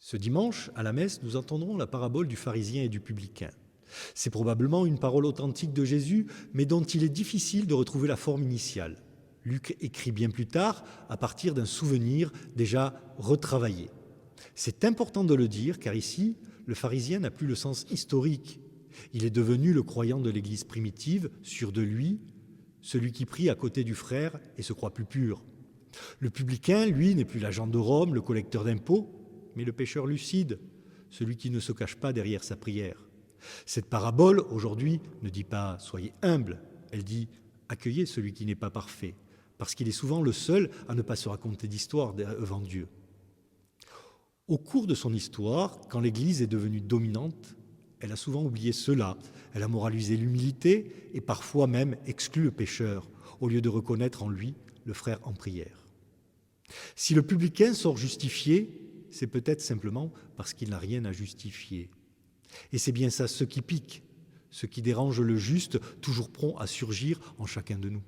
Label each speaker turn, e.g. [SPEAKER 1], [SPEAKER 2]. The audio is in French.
[SPEAKER 1] Ce dimanche, à la messe, nous entendrons la parabole du pharisien et du publicain. C'est probablement une parole authentique de Jésus, mais dont il est difficile de retrouver la forme initiale. Luc écrit bien plus tard, à partir d'un souvenir déjà retravaillé. C'est important de le dire, car ici, le pharisien n'a plus le sens historique. Il est devenu le croyant de l'Église primitive, sûr de lui, celui qui prie à côté du frère et se croit plus pur. Le publicain, lui, n'est plus l'agent de Rome, le collecteur d'impôts, mais le pécheur lucide, celui qui ne se cache pas derrière sa prière. Cette parabole, aujourd'hui, ne dit pas « soyez humble », elle dit « accueillez celui qui n'est pas parfait », parce qu'il est souvent le seul à ne pas se raconter d'histoire devant Dieu. Au cours de son histoire, quand l'Église est devenue dominante, elle a souvent oublié cela. Elle a moralisé l'humilité et parfois même exclu le pécheur, au lieu de reconnaître en lui le frère en prière. Si le publicain sort justifié, c'est peut-être simplement parce qu'il n'a rien à justifier. Et c'est bien ça ce qui pique, ce qui dérange le juste, toujours prompt à surgir en chacun de nous.